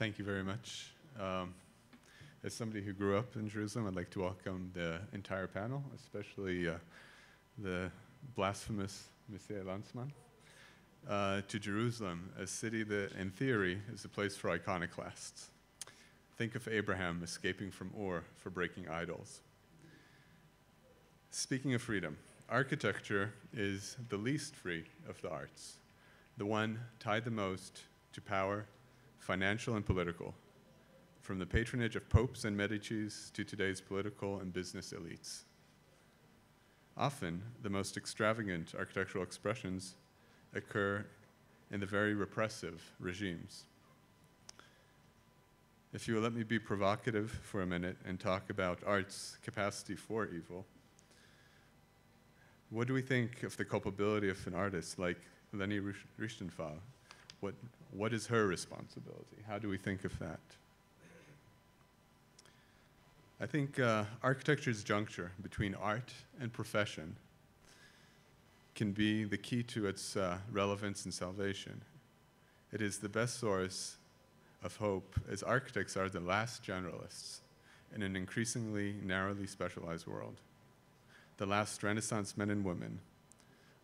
Thank you very much. As somebody who grew up in Jerusalem, I'd like to welcome the entire panel, especially the blasphemous Messiah Lanzmann, to Jerusalem, a city that, in theory, is a place for iconoclasts. Think of Abraham escaping from Ur for breaking idols. Speaking of freedom, architecture is the least free of the arts, the one tied the most to power, financial and political, from the patronage of popes and Medicis to today's political and business elites. Often, the most extravagant architectural expressions occur in the very repressive regimes. If you will let me be provocative for a minute and talk about art's capacity for evil, what do we think of the culpability of an artist like Leni Riefenstahl? What is her responsibility? How do we think of that? I think architecture's juncture between art and profession can be the key to its relevance and salvation. It is the best source of hope, as architects are the last generalists in an increasingly narrowly specialized world, the last Renaissance men and women,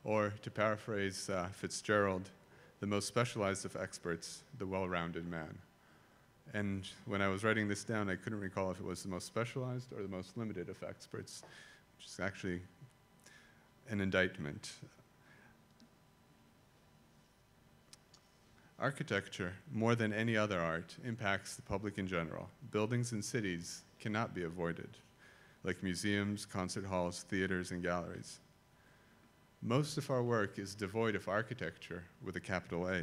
or to paraphrase Fitzgerald, the most specialized of experts, the well-rounded man. And when I was writing this down, I couldn't recall if it was the most specialized or the most limited of experts, which is actually an indictment. Architecture, more than any other art, impacts the public in general. Buildings and cities cannot be avoided, like museums, concert halls, theaters, and galleries. Most of our work is devoid of architecture with a capital A.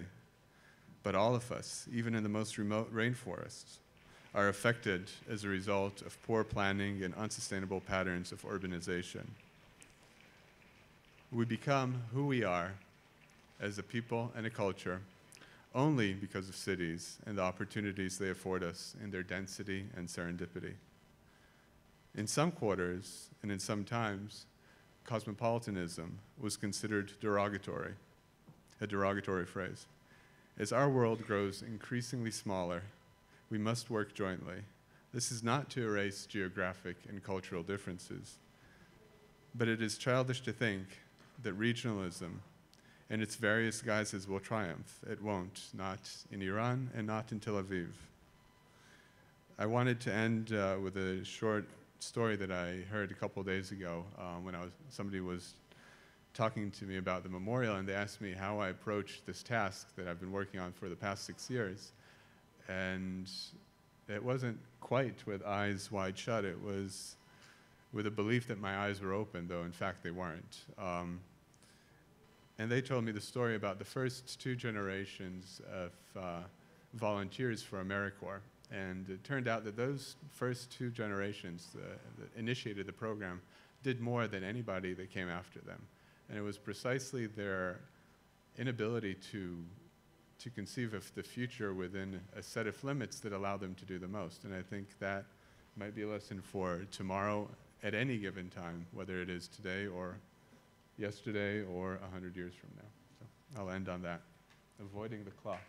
But all of us, even in the most remote rainforests, are affected as a result of poor planning and unsustainable patterns of urbanization. We become who we are as a people and a culture only because of cities and the opportunities they afford us in their density and serendipity. In some quarters and in some times, cosmopolitanism was considered derogatory, a derogatory phrase. As our world grows increasingly smaller, we must work jointly. This is not to erase geographic and cultural differences, but it is childish to think that regionalism and its various guises will triumph. It won't, not in Iran and not in Tel Aviv. I wanted to end with a short story that I heard a couple days ago when somebody was talking to me about the memorial, and they asked me how I approached this task that I've been working on for the past 6 years. And it wasn't quite with eyes wide shut. It was with a belief that my eyes were open, though in fact they weren't. And they told me the story about the first 2 generations of volunteers for AmeriCorps. And it turned out that those first 2 generations that initiated the program did more than anybody that came after them. And it was precisely their inability to conceive of the future within a set of limits that allowed them to do the most. And I think that might be a lesson for tomorrow at any given time, whether it is today or yesterday or 100 years from now. So I'll end on that. Avoiding the clock.